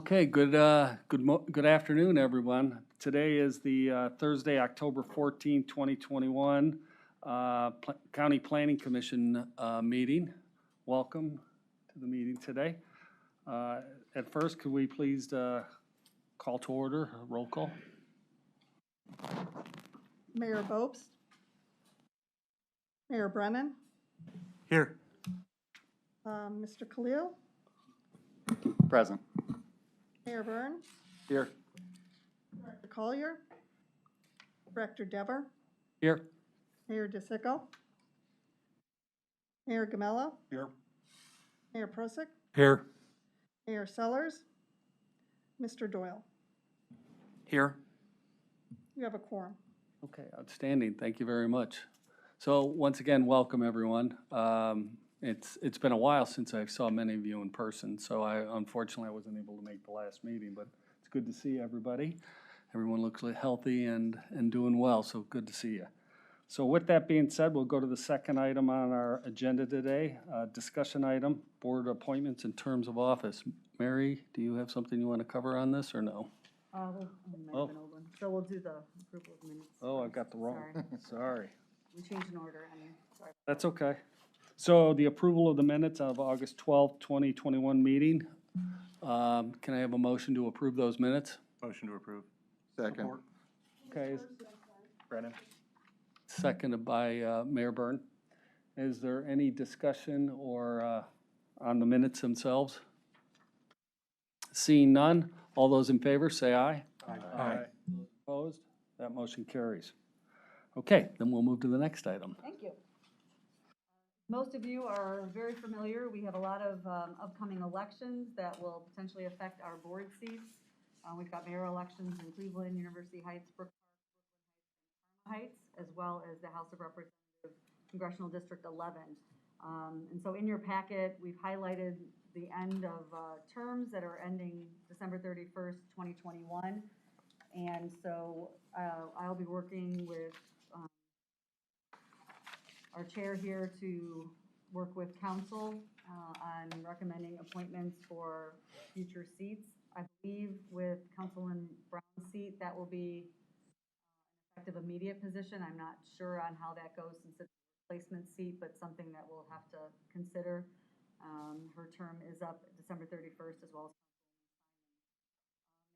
Okay, good afternoon, everyone. Today is the Thursday, October 14th, 2021, County Planning Commission meeting. Welcome to the meeting today. At first, could we please call to order, roll call? Mayor Bopst, Mayor Brennan, Here. Mr. Khalil, Present. Mayor Byrne, Here. Director Collier, Director Dever, Here. Mayor DeSico, Mayor Gamella, Here. Mayor Prosick, Here. Mayor Sellers, Mr. Doyle. Here. You have a quorum. Okay, outstanding. Thank you very much. So once again, welcome everyone. It's been a while since I saw many of you in person, so unfortunately I wasn't able to make the last meeting, but it's good to see everybody. Everyone looks healthy and doing well, so good to see you. So with that being said, we'll go to the second item on our agenda today, discussion item, board appointments and terms of office. Mary, do you have something you want to cover on this or no? So we'll do the approval of minutes. Oh, I got the wrong, sorry. We changed an order, sorry. That's okay. So the approval of the minutes of August 12th, 2021 meeting. Can I have a motion to approve those minutes? Motion to approve. Second. Okay, Brennan. seconded by Mayor Byrne. Is there any discussion or on the minutes themselves? Seeing none, all those in favor say aye. Aye. Opposed? That motion carries. Okay, then we'll move to the next item. Thank you. Most of you are very familiar. We have a lot of upcoming elections that will potentially affect our board seats. We've got mayor elections in Cleveland, University Heights, Brook Park, Heights, as well as the House of Representatives, Congressional District 11. And so in your packet, we've highlighted the end of terms that are ending December 31st, 2021. And so I'll be working with our chair here to work with council on recommending appointments for future seats. I believe with Councilman Brown's seat, that will be an effective immediate position. I'm not sure on how that goes since it's a replacement seat, but something that we'll have to consider. Her term is up December 31st as well as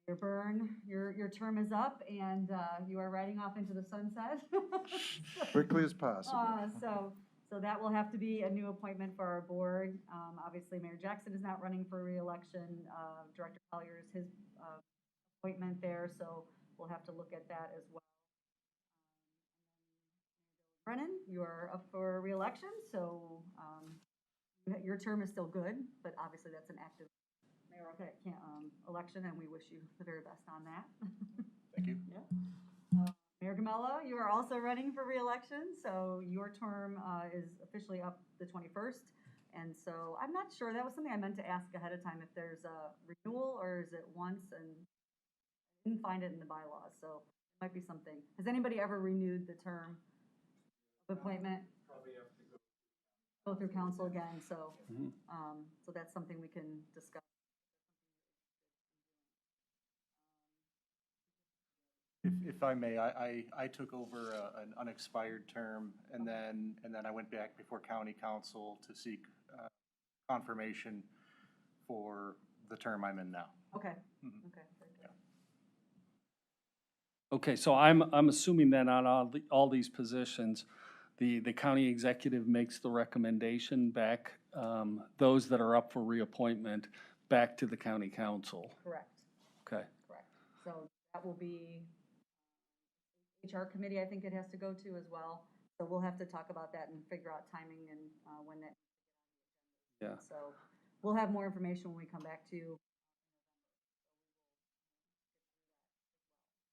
Mayor Byrne, your term is up and you are riding off into the sunset. Quickly as possible. So that will have to be a new appointment for our board. Obviously, Mayor Jackson is not running for re-election. Director Collier is his appointment there, so we'll have to look at that as well. Brennan, you are up for re-election, so your term is still good, but obviously that's an active election, and we wish you the very best on that. Thank you. Yeah. Mayor Gamella, you are also running for re-election, so your term is officially up the 21st. And so I'm not sure, that was something I meant to ask ahead of time, if there's a renewal or is it once, and I didn't find it in the bylaws, so it might be something. Has anybody ever renewed the term of appointment? Probably have to go through council again, so Mhm. So that's something we can discuss. If I may, I took over an unexpired term, and then I went back before county council to seek confirmation for the term I'm in now. Okay. Mhm. Okay. Very good. Okay, so I'm assuming that on all these positions, the county executive makes the recommendation back, those that are up for reappointment, back to the county council. Correct. Okay. Correct. So that will be HR committee, I think it has to go to as well. So we'll have to talk about that and figure out timing and when that. Yeah. So we'll have more information when we come back to you.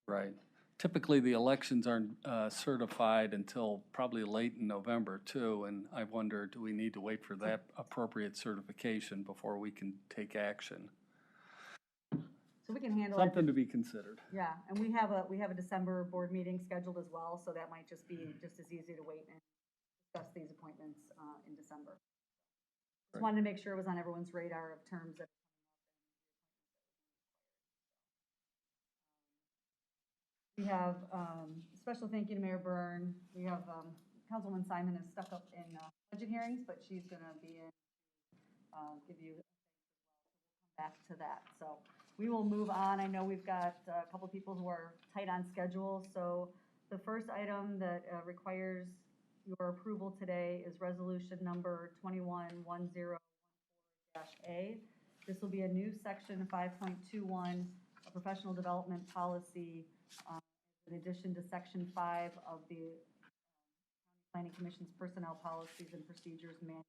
Right. Typically, the elections aren't certified until probably late in November too, and I wonder, do we need to wait for that appropriate certification before we can take action? So we can handle it. Something to be considered. Yeah, and we have a December board meeting scheduled as well, so that might just be just as easy to wait and discuss these appointments in December. Just wanted to make sure it was on everyone's radar of terms that We have special thank you to Mayor Byrne. We have Councilwoman Simon is stuck up in budget hearings, but she's going to be in, give you back to that. So we will move on. I know we've got a couple people who are tight on schedule. So the first item that requires your approval today is resolution number 211014-A. This will be a new section 5.21, a professional development policy, in addition to section 5 of the Planning Commission's personnel policies and procedures manual.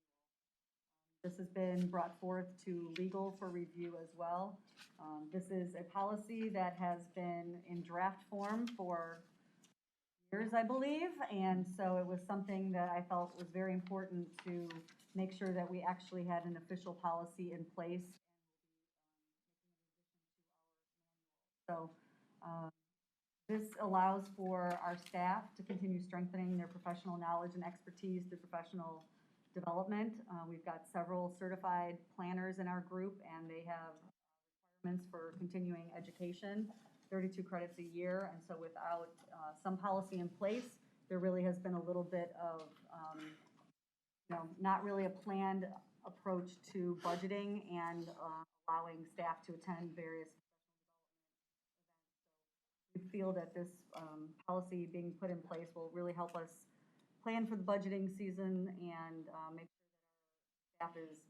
This has been brought forth to legal for review as well. This is a policy that has been in draft form for years, I believe, and so it was something that I felt was very important to make sure that we actually had an official policy in place. So this allows for our staff to continue strengthening their professional knowledge and expertise through professional development. We've got several certified planners in our group, and they have requirements for continuing education, 32 credits a year. And so without some policy in place, there really has been a little bit of, not really a planned approach to budgeting and allowing staff to attend various we feel that this policy being put in place will really help us plan for the budgeting season and make sure that our staff is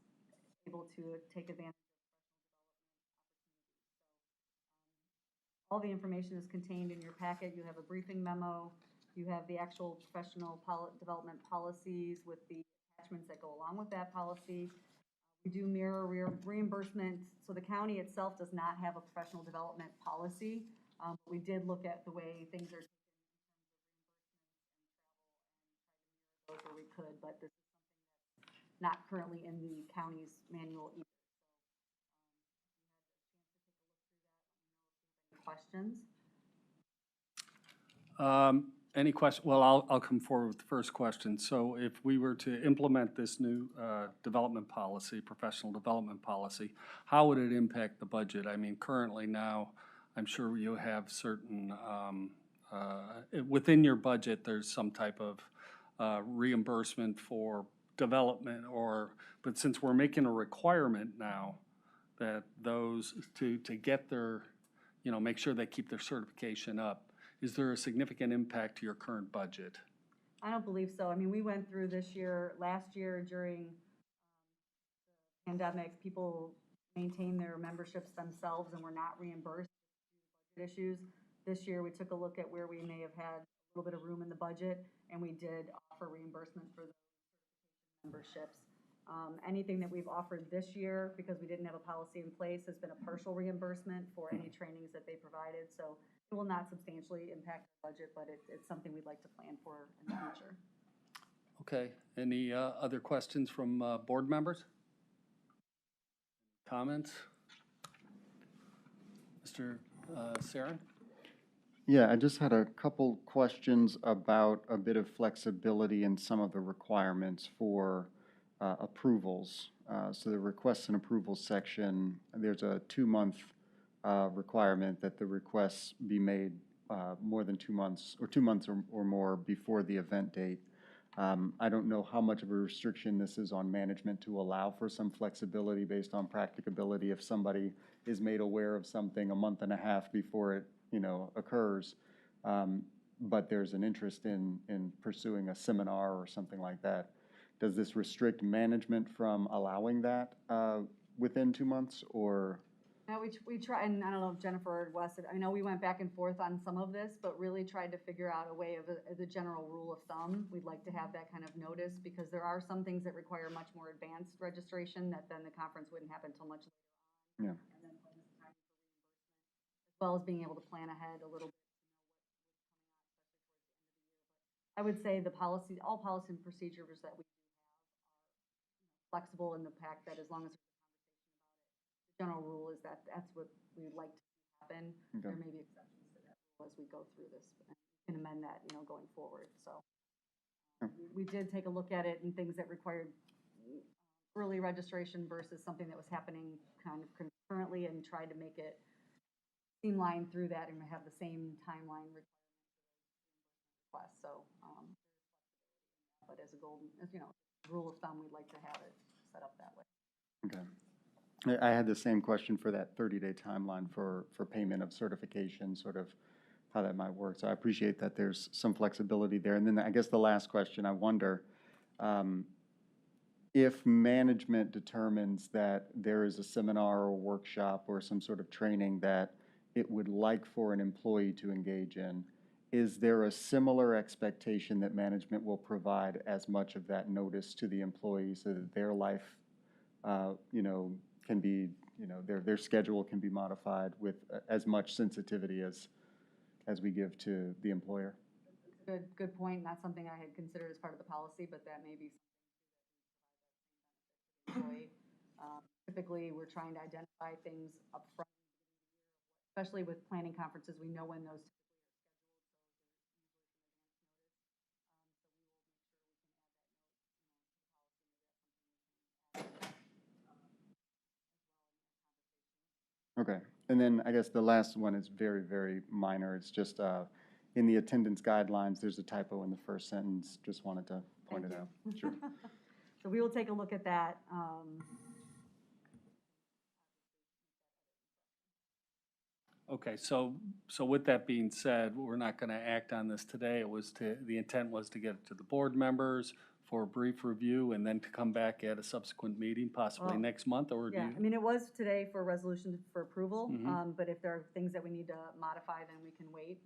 able to take advantage of professional development opportunities. So, all the information is contained in your packet. You have a briefing memo. You have the actual professional development policies with the attachments that go along with that policy. We do mirror reimbursement. So the county itself does not have a professional development policy. We did look at the way things are taken in terms of reimbursements and travel and try to mirror those where we could, but this is something that's not currently in the county's manual either. So if you had a chance to take a look through that, let me know if you have any questions. Any question? Well, I'll come forward with the first question. So if we were to implement this new development policy, professional development policy, how would it impact the budget? I mean, currently now, I'm sure you have certain, within your budget, there's some type of reimbursement for development but since we're making a requirement now that those to get their, make sure they keep their certification up, is there a significant impact to your current budget? I don't believe so. I mean, we went through last year during the pandemic, people maintained their memberships themselves and were not reimbursed due to budget issues. This year, we took a look at where we may have had a little bit of room in the budget, and we did offer reimbursement for the memberships. Anything that we've offered this year, because we didn't have a policy in place, has been a partial reimbursement for any trainings that they provided. So it will not substantially impact the budget, but it's something we'd like to plan for in the future. Okay. Any other questions from board members? Comments? Mr. Sarin? Yeah, I just had a couple questions about a bit of flexibility in some of the requirements for approvals. So the requests and approvals section, there's a 2-month requirement that the requests be made more than 2 months, or 2 months or more before the event date. I don't know how much of a restriction this is on management to allow for some flexibility based on practicability if somebody is made aware of something a month and a half before it occurs, but there's an interest in pursuing a seminar or something like that. Does this restrict management from allowing that within 2 months, or? Now we try, and I don't know if Jennifer or Wes, I know we went back and forth on some of this, but really tried to figure out a way of the general rule of thumb. We'd like to have that kind of notice because there are some things that require much more advanced registration that then the conference wouldn't happen until much later on. Yeah. And then when it's time for reimbursement, as well as being able to plan ahead a little bit to know what's coming on, especially towards the end of the year. But I would say all policy and procedures that we do have are flexible in the fact that as long as there's a conversation about it, the general rule is that that's what we would like to see happen. Okay. There may be exceptions to that rule as we go through this, and we can amend that, going forward. So we did take a look at it and things that required early registration versus something that was happening kind of concurrently, and tried to make it streamline through that and have the same timeline request, so, but as a golden, as you know, rule of thumb, we'd like to have it set up that way. Okay. I had the same question for that 30-day timeline for payment of certification, sort of how that might work. So I appreciate that there's some flexibility there. And then I guess the last question, I wonder, if management determines that there is a seminar or workshop or some sort of training that it would like for an employee to engage in, is there a similar expectation that management will provide as much of that notice to the employee so that their life, can be, their schedule can be modified with as much sensitivity as we give to the employer? Good point. Not something I had considered as part of the policy, but that may be something. Typically, we're trying to identify things up front, especially with planning conferences. We know when those Okay, and then I guess the last one is very, very minor. It's just in the attendance guidelines, there's a typo in the first sentence. Just wanted to point it out. Sure. So we will take a look at that. Okay, so with that being said, we're not going to act on this today. The intent was to get it to the board members for a brief review and then to come back at a subsequent meeting, possibly Well, next month, or do Yeah, you? I mean, it was today for resolution for approval, Mhm. but if there are things that we need to modify, then we can wait.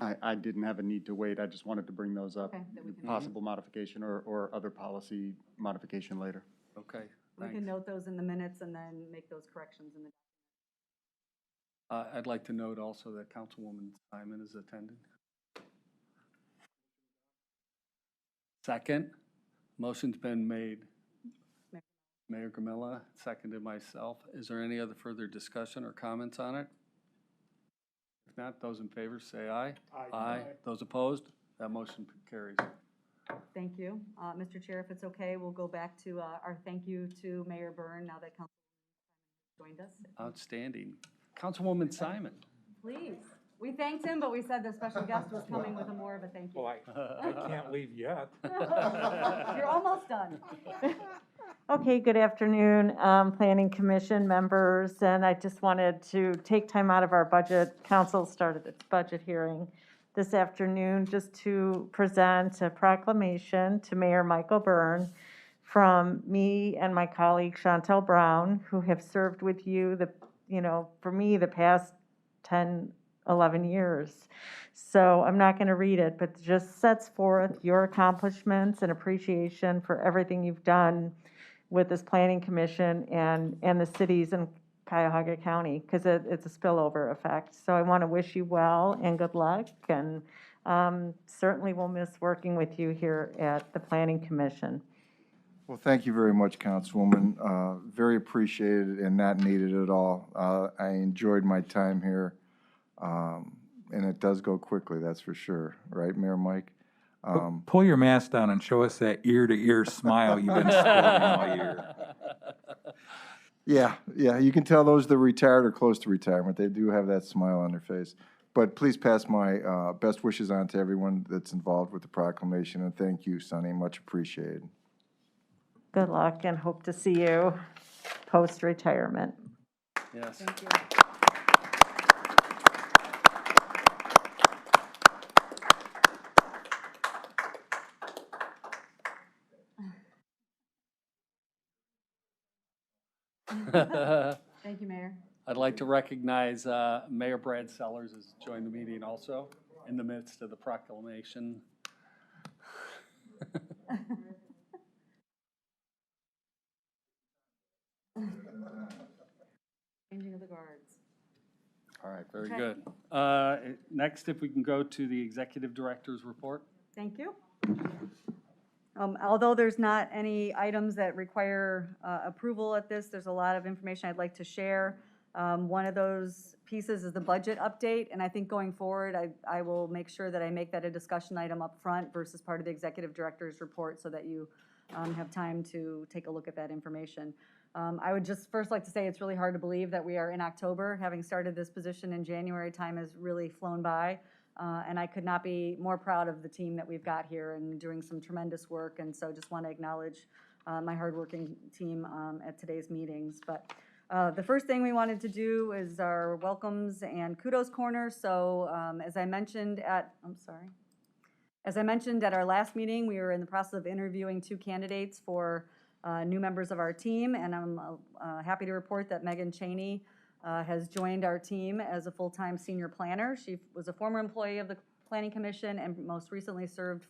I didn't have a need to wait. I just wanted to bring those up. Okay, that we can- Possible modification or other policy modification later. Okay, We can thanks. note those in the minutes and then make those corrections in the. I'd like to note also that Councilwoman Simon is attending. Second, motion's been made. Mayor Gramilla, seconded myself. Is there any other further discussion or comments on it? If not, those in favor say aye. Aye. Those opposed? That motion carries. Thank you. Mr. Chair, if it's okay, we'll go back to our thank you to Mayor Byrne now that Councilwoman joined us. Outstanding. Councilwoman Simon. Please. We thanked him, but we said the special guest was coming with a more of a thank you. Well, I can't leave yet. You're almost done. Okay, good afternoon, Planning Commission members, and I just wanted to take time out of our budget, council started its budget hearing this afternoon, just to present a proclamation to Mayor Michael Byrne from me and my colleague Chantel Brown, who have served with you for me, the past 10, 11 years. So I'm not going to read it, but it just sets forth your accomplishments and appreciation for everything you've done with this planning commission and the cities in Cuyahoga County, because it's a spillover effect. So I want to wish you well and good luck, and certainly we'll miss working with you here at the Planning Commission. Well, thank you very much, Councilwoman. Very appreciated and not needed at all. I enjoyed my time here, and it does go quickly, that's for sure. Right, Mayor Mike? Pull your mask down and show us that ear-to-ear smile you've been sporting all year. Yeah, you can tell those that are retired or close to retirement. They do have that smile on their face. But please pass my best wishes on to everyone that's involved with the proclamation, and thank you, Sonny, much appreciated. Good luck, and hope to see you post-retirement. Yes. Thank you. Thank you, Mayor. I'd like to recognize Mayor Brad Sellers has joined the meeting also in the midst of the proclamation. Changing of the guards. All right, very Okay. good. Next, if we can go to the Executive Director's report. Thank you. Although there's not any items that require approval at this, there's a lot of information I'd like to share. One of those pieces is the budget update, and I think going forward, I will make sure that I make that a discussion item up front versus part of the Executive Director's report so that you have time to take a look at that information. I would just first like to say it's really hard to believe that we are in October. Having started this position in January, time has really flown by. And I could not be more proud of the team that we've got here and doing some tremendous work. And so just want to acknowledge my hardworking team at today's meetings. But the first thing we wanted to do is our welcomes and kudos corner. So as I mentioned at our last meeting, we were in the process of interviewing 2 candidates for new members of our team, and I'm happy to report that Megan Cheney has joined our team as a full-time senior planner. She was a former employee of the Planning Commission and most recently served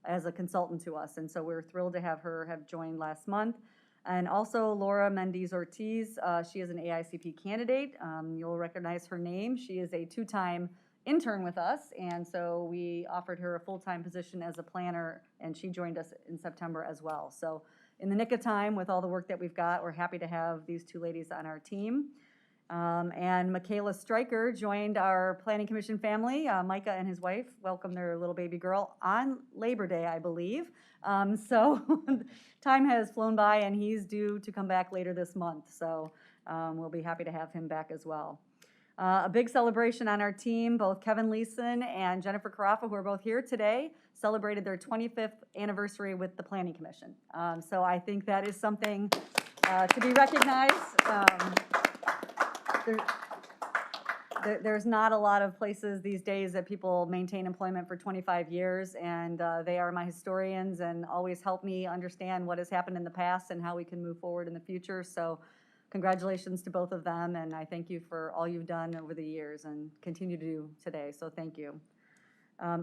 as a consultant to us, and so we're thrilled to have her have joined last month. And also Laura Mendes-Ortiz, she is an AICP candidate. You'll recognize her name. She is a 2-time intern with us, and so we offered her a full-time position as a planner, and she joined us in September as well. So in the nick of time, with all the work that we've got, we're happy to have these 2 ladies on our team. And Michaela Stryker joined our Planning Commission family. Micah and his wife welcomed their little baby girl on Labor Day, I believe. So time has flown by, and he's due to come back later this month. So we'll be happy to have him back as well. A big celebration on our team. Both Kevin Leeson and Jennifer Carafa, who are both here today, celebrated their 25th anniversary with the Planning Commission. So I think that is something to be recognized. There's not a lot of places these days that people maintain employment for 25 years, and they are my historians and always help me understand what has happened in the past and how we can move forward in the future. So congratulations to both of them, and I thank you for all you've done over the years and continue to do today, so thank you.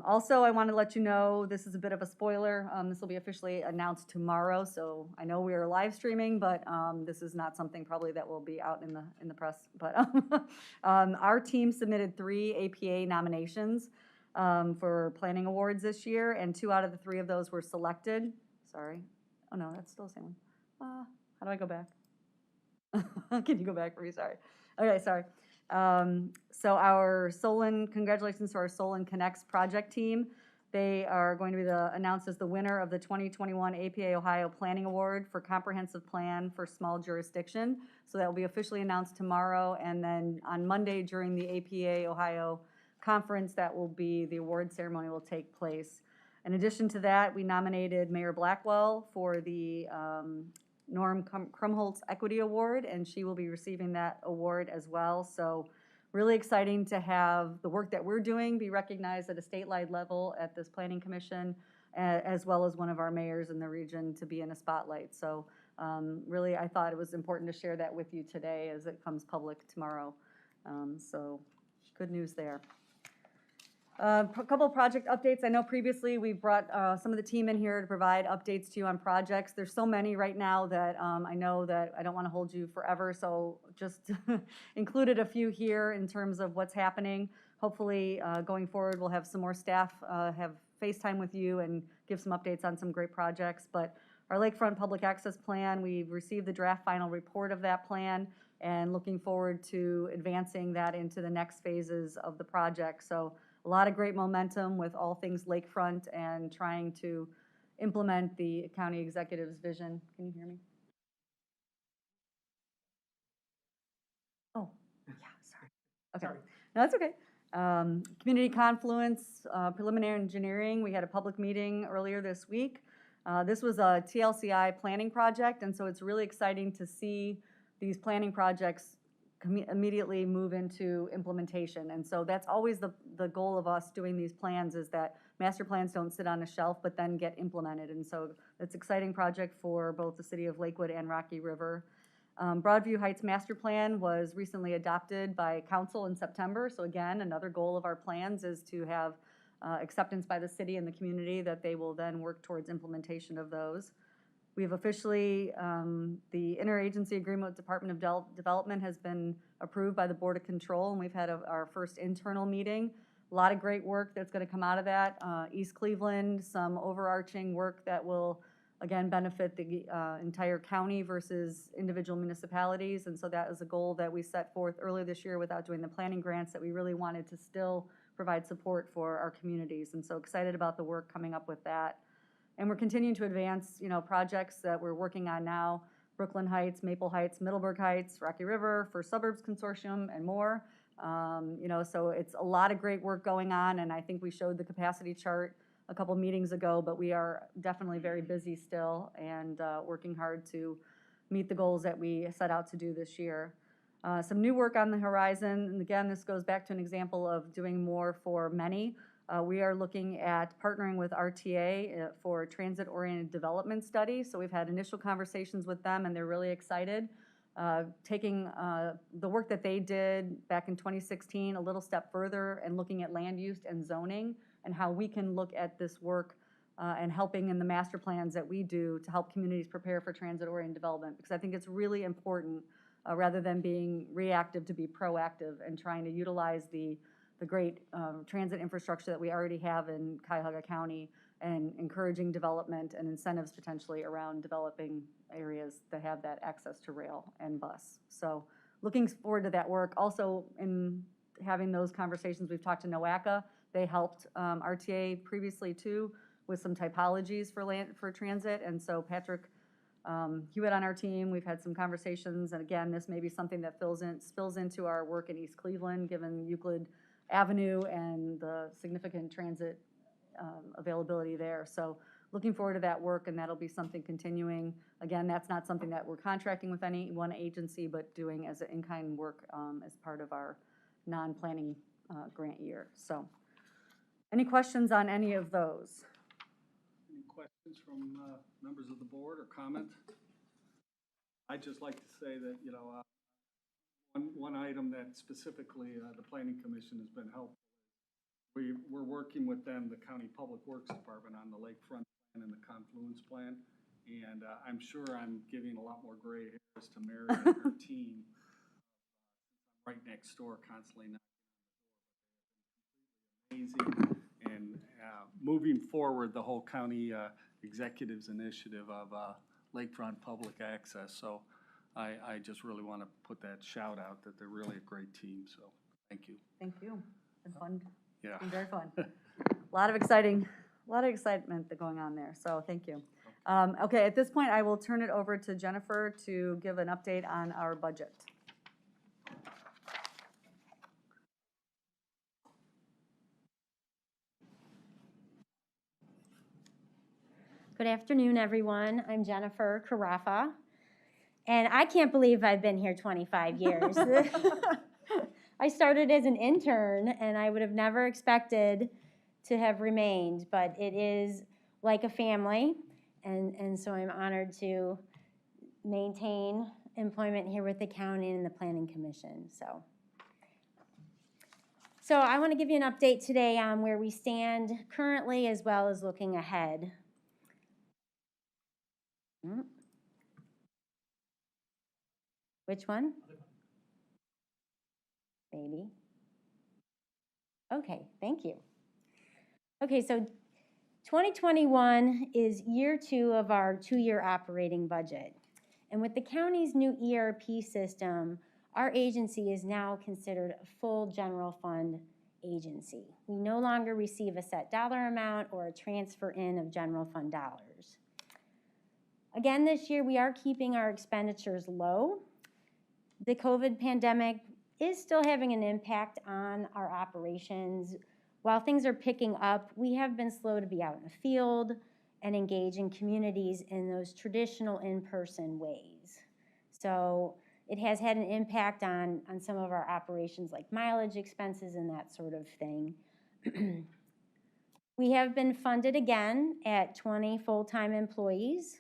Also, I want to let you know, this is a bit of a spoiler. This will be officially announced tomorrow, so I know we are live streaming, but this is not something probably that will be out in the press. But our team submitted 3 APA nominations for planning awards this year, and 2 out of the 3 of those were selected. Sorry. Oh, no, that's still the same one. How do I go back? Can you go back for me? Sorry. Okay, sorry. So our congratulations to our Solon Connects project team. They are going to be announced as the winner of the 2021 APA Ohio Planning Award for Comprehensive Plan for Small Jurisdiction. So that will be officially announced tomorrow, and then on Monday during the APA Ohio conference, the award ceremony will take place. In addition to that, we nominated Mayor Blackwell for the Norm Krumholtz Equity Award, and she will be receiving that award as well. So really exciting to have the work that we're doing be recognized at a statewide level at this Planning Commission, as well as one of our mayors in the region to be in a spotlight. So really, I thought it was important to share that with you today as it comes public tomorrow. So good news there. A couple of project updates. I know previously we brought some of the team in here to provide updates to you on projects. There's so many right now that I know that I don't want to hold you forever, so just included a few here in terms of what's happening. Hopefully, going forward, we'll have some more staff have FaceTime with you and give some updates on some great projects. But our Lakefront Public Access Plan, we've received the draft final report of that plan and looking forward to advancing that into the next phases of the project. So a lot of great momentum with all things lakefront and trying to implement the county executive's vision. Can you hear me? Oh, yeah, sorry. Okay, Sorry. no, that's okay. Community confluence, preliminary engineering. We had a public meeting earlier this week. This was a TLCI planning project, and so it's really exciting to see these planning projects immediately move into implementation. And so that's always the goal of us doing these plans, is that master plans don't sit on a shelf but then get implemented. And so it's an exciting project for both the city of Lakewood and Rocky River. Broadview Heights Master Plan was recently adopted by council in September. So again, another goal of our plans is to have acceptance by the city and the community that they will then work towards implementation of those. We've officially, the interagency agreement with Department of Development has been approved by the Board of Control, and we've had our first internal meeting. A lot of great work that's going to come out of that. East Cleveland, some overarching work that will, again, benefit the entire county versus individual municipalities. And so that is a goal that we set forth earlier this year without doing the planning grants, that we really wanted to still provide support for our communities. And so excited about the work coming up with that. And we're continuing to advance, projects that we're working on now. Brooklyn Heights, Maple Heights, Middleburg Heights, Rocky River, First Suburbs Consortium, and more. So it's a lot of great work going on, and I think we showed the capacity chart a couple meetings ago, but we are definitely very busy still and working hard to meet the goals that we set out to do this year. Some new work on the horizon, and again, this goes back to an example of doing more for many. We are looking at partnering with RTA for transit-oriented development studies. So we've had initial conversations with them, and they're really excited. Taking the work that they did back in 2016 a little step further and looking at land use and zoning and how we can look at this work and helping in the master plans that we do to help communities prepare for transit-oriented development. Because I think it's really important, rather than being reactive, to be proactive and trying to utilize the great transit infrastructure that we already have in Cuyahoga County and encouraging development and incentives potentially around developing areas that have that access to rail and bus. So looking forward to that work. Also in having those conversations, we've talked to NOACA. They helped RTA previously too with some typologies for transit. And so Patrick Hewitt on our team, we've had some conversations. And again, this may be something that spills into our work in East Cleveland, given Euclid Avenue and the significant transit availability there. So looking forward to that work, and that'll be something continuing. Again, that's not something that we're contracting with any one agency, but doing as an in-kind work as part of our non-planning grant year. So any questions on any of those? Any questions from members of the board or comments? I'd just like to say that, one item that specifically the Planning Commission has been helpful. We're working with them, the County Public Works Department, on the lakefront plan and the confluence plan. And I'm sure I'm giving a lot more gray hairs to Mary and her team. Right next door, constantly knocking on the door. But they have been completely amazing. And moving forward, the whole county executives initiative of lakefront public access. So I just really want to put that shout out that they're really a great team. So thank you. Thank you. It's been fun. Yeah. It's been very fun. A lot of excitement going on there. So thank you. Okay, at this point, I will turn it over to Jennifer to give an update on our budget. Good afternoon, everyone. I'm Jennifer Carafa, and I can't believe I've been here 25 years. I started as an intern, and I would have never expected to have remained, but it is like a family, and so I'm honored to maintain employment here with the county and the Planning Commission. So I want to give you an update today on where we stand currently as well as looking ahead. Which one? Maybe. Okay, thank you. Okay, so 2021 is year 2 of our 2-year operating budget. And with the county's new ERP system, our agency is now considered a full general fund agency. We no longer receive a set dollar amount or a transfer in of general fund dollars. Again, this year we are keeping our expenditures low. The COVID pandemic is still having an impact on our operations. While things are picking up, we have been slow to be out in the field and engage in communities in those traditional in-person ways. So it has had an impact on some of our operations like mileage expenses and that sort of thing. We have been funded again at 20 full-time employees.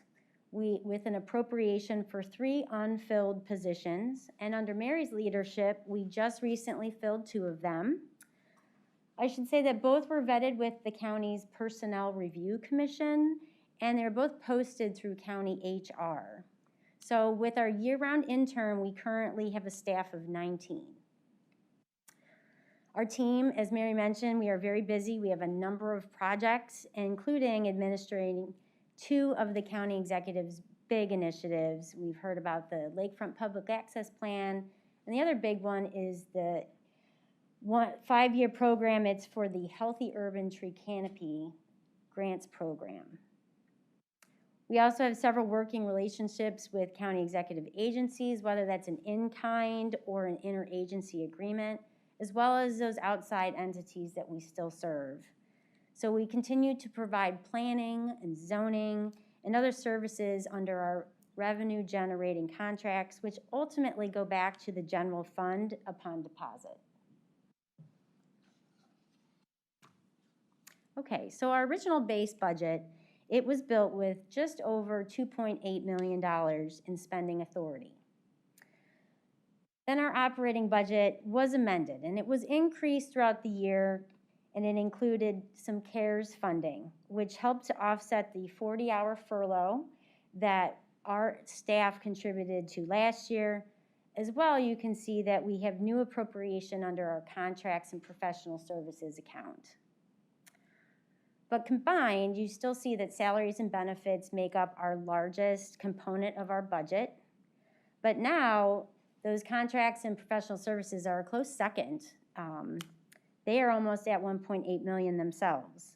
With an appropriation for 3 unfilled positions, and under Mary's leadership, we just recently filled 2 of them. I should say that both were vetted with the county's Personnel Review Commission, and they're both posted through county HR. So with our year-round intern, we currently have a staff of 19. Our team, as Mary mentioned, we are very busy. We have a number of projects, including administrating 2 of the county executive's big initiatives. We've heard about the Lakefront Public Access Plan, and the other big one is the 5-year program. It's for the Healthy Urban Tree Canopy Grants Program. We also have several working relationships with county executive agencies, whether that's an in-kind or an interagency agreement, as well as those outside entities that we still serve. So we continue to provide planning and zoning and other services under our revenue-generating contracts, which ultimately go back to the general fund upon deposit. Okay, so our original base budget, it was built with just over $2.8 million in spending authority. Then our operating budget was amended, and it was increased throughout the year, and it included some CARES funding, which helped to offset the 40-hour furlough that our staff contributed to last year. As well, you can see that we have new appropriation under our contracts and professional services account. But combined, you still see that salaries and benefits make up our largest component of our budget. But now, those contracts and professional services are a close second. They are almost at 1.8 million themselves.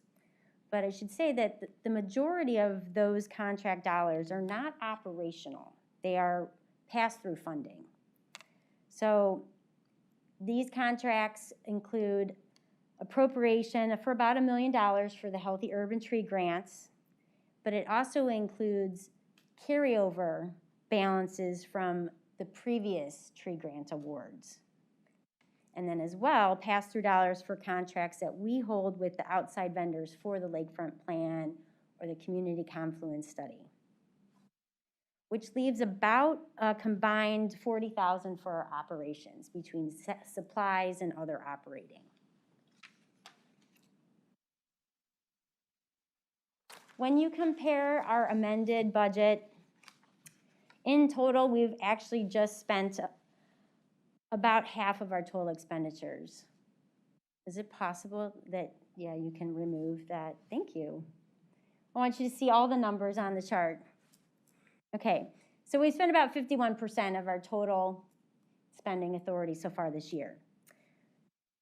But I should say that the majority of those contract dollars are not operational. They are pass-through funding. So these contracts include appropriation for about $1 million for the Healthy Urban Tree grants, but it also includes carryover balances from the previous tree grant awards. And then as well, pass-through dollars for contracts that we hold with the outside vendors for the Lakefront Plan or the Community Confluence Study, which leaves about a combined $40,000 for our operations between supplies and other operating. When you compare our amended budget, in total, we've actually just spent about half of our total expenditures. Is it possible that, yeah, you can remove that? Thank you. I want you to see all the numbers on the chart. Okay, so we spent about 51% of our total spending authority so far this year.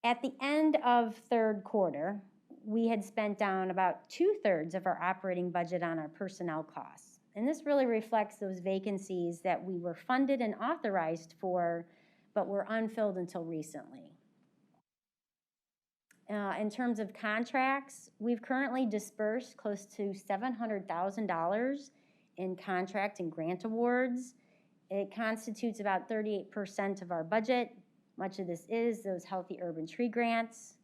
At the end of third quarter, we had spent down about 2/3 of our operating budget on our personnel costs. And this really reflects those vacancies that we were funded and authorized for, but were unfilled until recently. In terms of contracts, we've currently dispersed close to $700,000 in contract and grant awards. It constitutes about 38% of our budget. Much of this is those Healthy Urban Tree grants.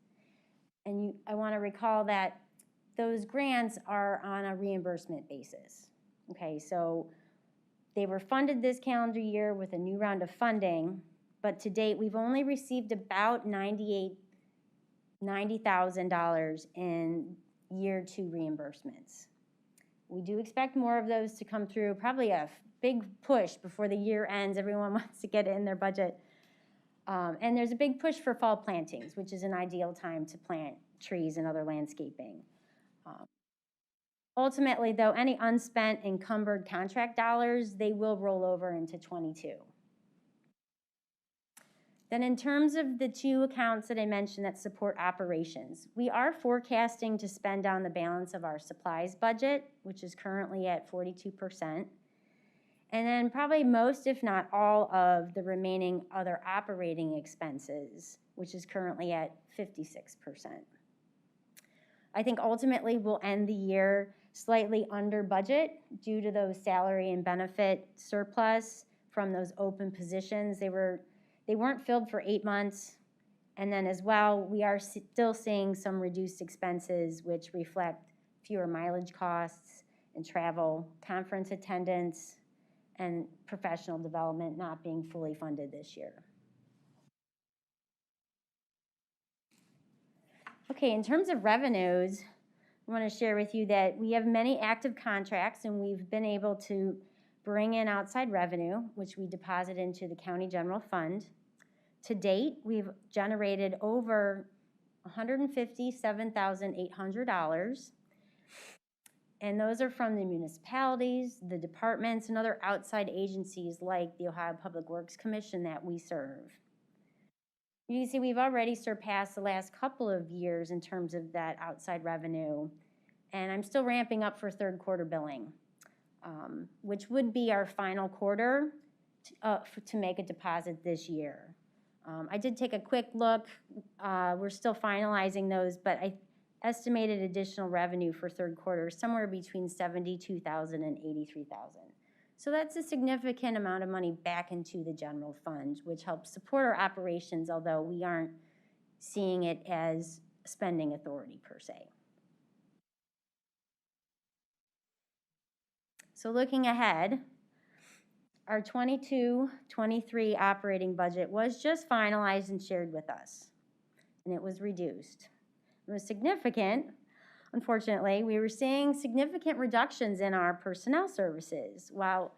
And I want to recall that those grants are on a reimbursement basis. Okay, so they were funded this calendar year with a new round of funding, but to date, we've only received about $90,000 in year 2 reimbursements. We do expect more of those to come through, probably a big push before the year ends. Everyone wants to get it in their budget. And there's a big push for fall plantings, which is an ideal time to plant trees and other landscaping. Ultimately, though, any unspent encumbered contract dollars, they will roll over into 22. Then in terms of the 2 accounts that I mentioned that support operations, we are forecasting to spend down the balance of our supplies budget, which is currently at 42%. And then probably most, if not all, of the remaining other operating expenses, which is currently at 56%. I think ultimately we'll end the year slightly under budget due to those salary and benefit surplus from those open positions. They weren't filled for 8 months. And then as well, we are still seeing some reduced expenses, which reflect fewer mileage costs and travel, conference attendance, and professional development not being fully funded this year. Okay, in terms of revenues, I want to share with you that we have many active contracts and we've been able to bring in outside revenue, which we deposit into the county general fund. To date, we've generated over $157,800. And those are from the municipalities, the departments, and other outside agencies like the Ohio Public Works Commission that we serve. You can see we've already surpassed the last couple of years in terms of that outside revenue, and I'm still ramping up for third quarter billing. which would be our final quarter to make a deposit this year. I did take a quick look. We're still finalizing those, but I estimated additional revenue for third quarter somewhere between $72,000 and $83,000. So that's a significant amount of money back into the general fund, which helps support our operations, although we aren't seeing it as spending authority per se. So looking ahead, our 22-23 operating budget was just finalized and shared with us, and it was reduced. It was significant. Unfortunately, we were seeing significant reductions in our personnel services. While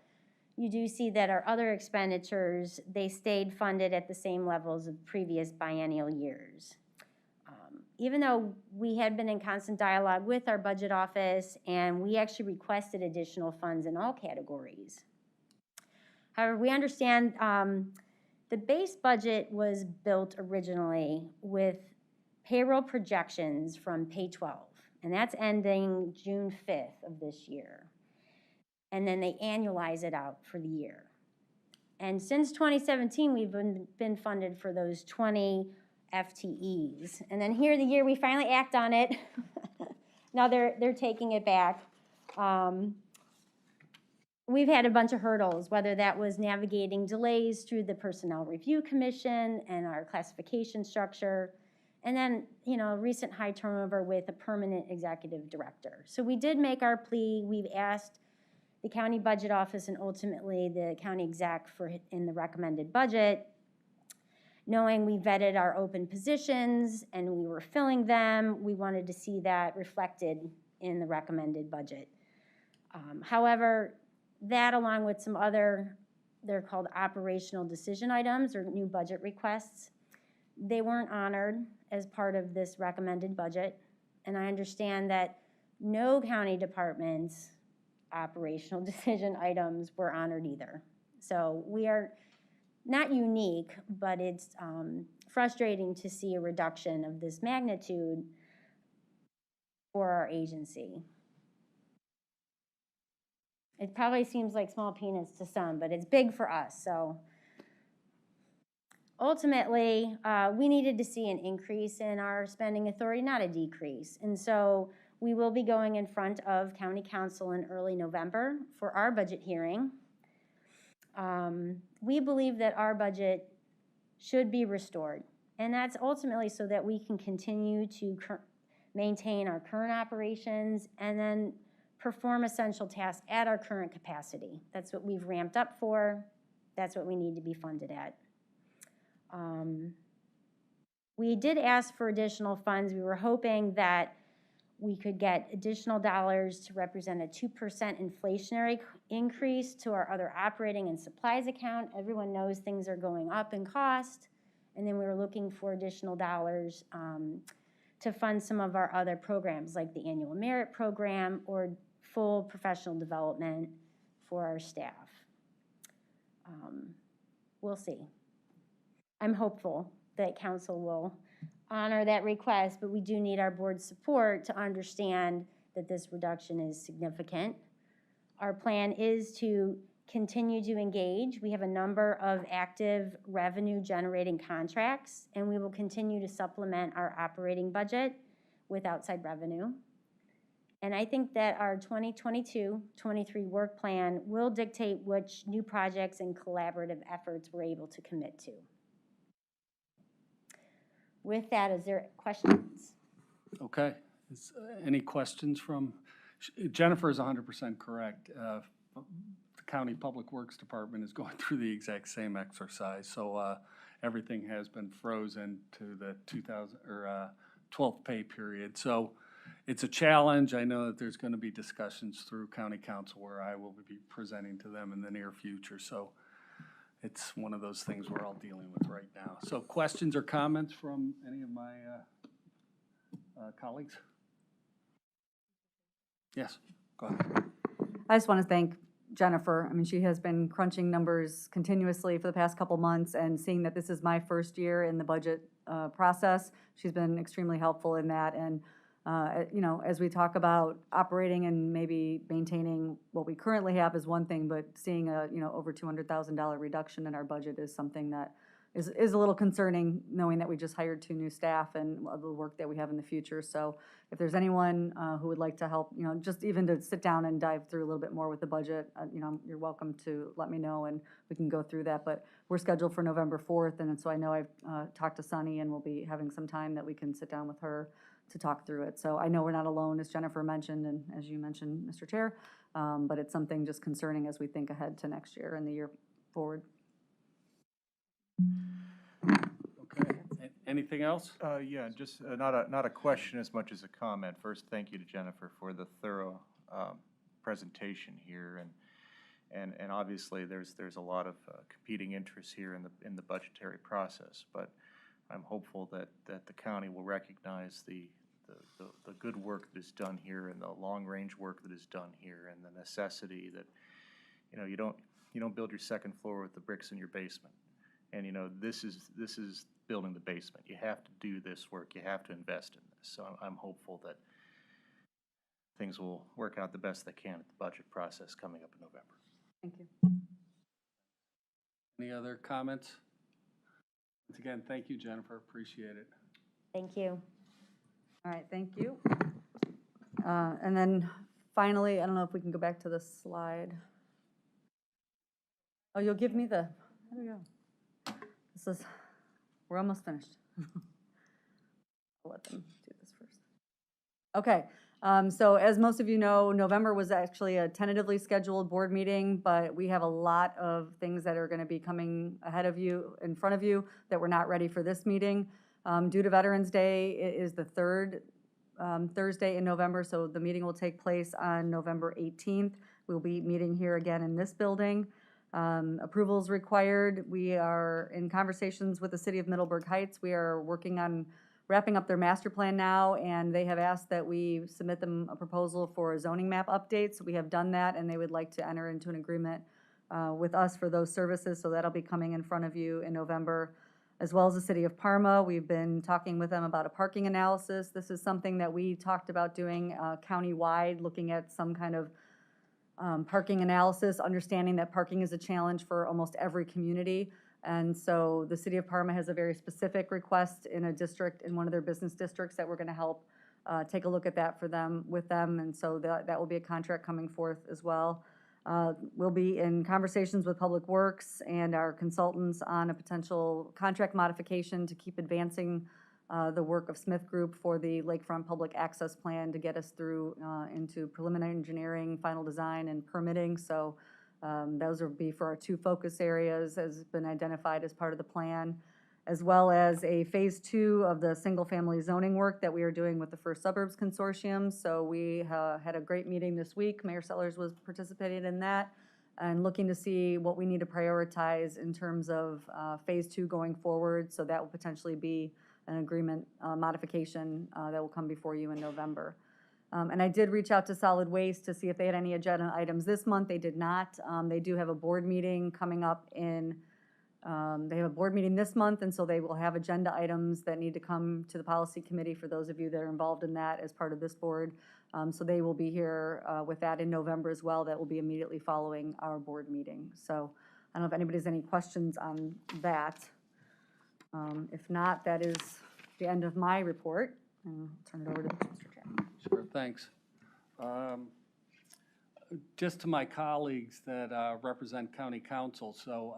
you do see that our other expenditures, they stayed funded at the same levels of previous biennial years. Even though we had been in constant dialogue with our budget office, and we actually requested additional funds in all categories. However, we understand the base budget was built originally with payroll projections from Pay 12, and that's ending June 5th of this year. And then they annualize it out for the year. And since 2017, we've been funded for those 20 FTEs. And then here the year we finally act on it. Now they're taking it back. We've had a bunch of hurdles, whether that was navigating delays through the Personnel Review Commission and our classification structure, and then, you know, recent high turnover with a permanent executive director. So we did make our plea. We've asked the county budget office and ultimately the county exec for in the recommended budget, knowing we vetted our open positions and we were filling them, we wanted to see that reflected in the recommended budget. However, that along with some other, they're called operational decision items or new budget requests, they weren't honored as part of this recommended budget. And I understand that no county department's operational decision items were honored either. So we are not unique, but it's frustrating to see a reduction of this magnitude for our agency. It probably seems like small peanuts to some, but it's big for us. So ultimately, we needed to see an increase in our spending authority, not a decrease. And so we will be going in front of County Council in early November for our budget hearing. We believe that our budget should be restored, and that's ultimately so that we can continue to maintain our current operations and then perform essential tasks at our current capacity. That's what we've ramped up for. That's what we need to be funded at. We did ask for additional funds. We were hoping that we could get additional dollars to represent a 2% inflationary increase to our other operating and supplies account. Everyone knows things are going up in cost. And then we were looking for additional dollars to fund some of our other programs like the annual merit program or full professional development for our staff. We'll see. I'm hopeful that council will honor that request, but we do need our board's support to understand that this reduction is significant. Our plan is to continue to engage. We have a number of active revenue generating contracts, and we will continue to supplement our operating budget with outside revenue. And I think that our 2022-23 work plan will dictate which new projects and collaborative efforts we're able to commit to. With that, is there questions? Okay. Any questions from, Jennifer is 100% correct. The County Public Works Department is going through the exact same exercise. So everything has been frozen to the 12th pay period. So it's a challenge. I know that there's going to be discussions through County Council where I will be presenting to them in the near future. So it's one of those things we're all dealing with right now. So questions or comments from any of my colleagues? Yes, go ahead. I just want to thank Jennifer. I mean, she has been crunching numbers continuously for the past couple months, and seeing that this is my first year in the budget process, she's been extremely helpful in that. And You know, as we talk about operating and maybe maintaining what we currently have is one thing, but seeing a, you know, over $200,000 reduction in our budget is something that is a little concerning, knowing that we just hired 2 new staff and the work that we have in the future. So if there's anyone who would like to help, you know, just even to sit down and dive through a little bit more with the budget, you know, you're welcome to let me know and we can go through that. But we're scheduled for November 4th, and so I know I've talked to Sunny, and we'll be having some time that we can sit down with her to talk through it. So I know we're not alone, as Jennifer mentioned, and as you mentioned, Mr. Chair, but it's something just concerning as we think ahead to next year and the year forward. Okay. Anything else? Yeah, just not a question as much as a comment. First, thank you to Jennifer for the thorough presentation here, and obviously there's a lot of competing interests here in the budgetary process, but I'm hopeful that the county will recognize the good work that is done here and the long-range work that is done here, and the necessity that, you know, you don't build your second floor with the bricks in your basement. And, you know, this is building the basement. You have to do this work. You have to invest in this. So I'm hopeful that things will work out the best they can at the budget process coming up in November. Thank you. Any other comments? Once again, thank you, Jennifer. Appreciate it. Thank you. All right, thank you. And then finally, I don't know if we can go back to the slide. Oh, you'll give me the, there we go. We're almost finished. I'll let them do this first. Okay, so as most of you know, November was actually a tentatively scheduled board meeting, but we have a lot of things that are going to be coming ahead of you, in front of you, that we're not ready for this meeting. Due to Veterans Day, it is the third Thursday in November, so the meeting will take place on November 18th. We'll be meeting here again in this building. Approvals required. We are in conversations with the city of Middleburg Heights. We are working on wrapping up their master plan now, and they have asked that we submit them a proposal for a zoning map update. So we have done that, and they would like to enter into an agreement with us for those services. So that'll be coming in front of you in November, as well as the city of Parma. We've been talking with them about a parking analysis. This is something that we talked about doing county-wide, looking at some kind of parking analysis, understanding that parking is a challenge for almost every community. And so the city of Parma has a very specific request in a district, in one of their business districts, that we're going to help take a look at that with them. And so that will be a contract coming forth as well. We'll be in conversations with Public Works and our consultants on a potential contract modification to keep advancing the work of Smith Group for the Lakefront Public Access Plan to get us through into preliminary engineering, final design, and permitting. So those will be for our 2 focus areas as been identified as part of the plan, as well as a phase 2 of the single-family zoning work that we are doing with the First Suburbs Consortium. So we had a great meeting this week. Mayor Sellers was participating in that and looking to see what we need to prioritize in terms of phase 2 going forward. So that will potentially be an agreement modification that will come before you in November. And I did reach out to Solid Waste to see if they had any agenda items this month. They did not. They do have a board meeting coming up in, they have a board meeting this month, and so they will have agenda items that need to come to the policy committee for those of you that are involved in that as part of this board. So they will be here with that in November as well. That will be immediately following our board meeting. So I don't know if anybody has any questions on that. If not, that is the end of my report. And I'll turn it over to Mr. Chairman. Sure, thanks. Just to my colleagues that represent county council, so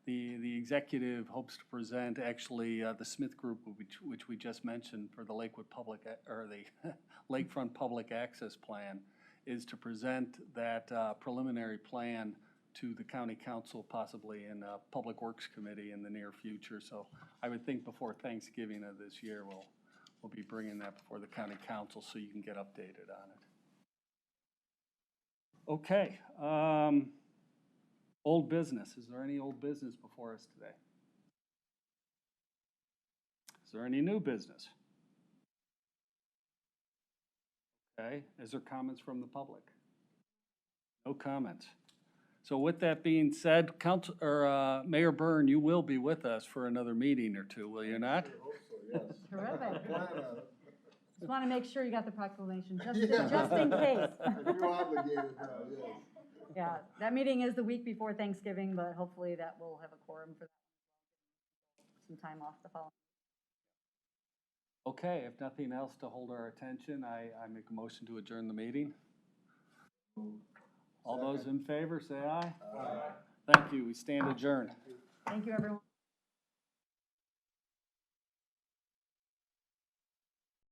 the executive hopes to present actually the Smith Group, which we just mentioned for the Lakewood Public, or the Lakefront Public Access Plan, is to present that preliminary plan to the county council, possibly in a Public Works Committee in the near future. So I would think before Thanksgiving of this year, we'll be bringing that before the county council so you can get updated on it. Okay. Old business. Is there any old business before us today? Is there any new business? Okay. Is there comments from the public? No comments. So with that being said, Mayor Byrne, you will be with us for another meeting or two, will you not? Terrific. Just want to make sure you got the proclamation, just in case. You're obligated now, yes. Yeah, that meeting is the week before Thanksgiving, but hopefully that will have a quorum for some time off the following. Okay, if nothing else to hold our attention, I make a motion to adjourn the meeting. All those in favor, say aye. Aye. Thank you, we stand adjourned. Thank you, everyone.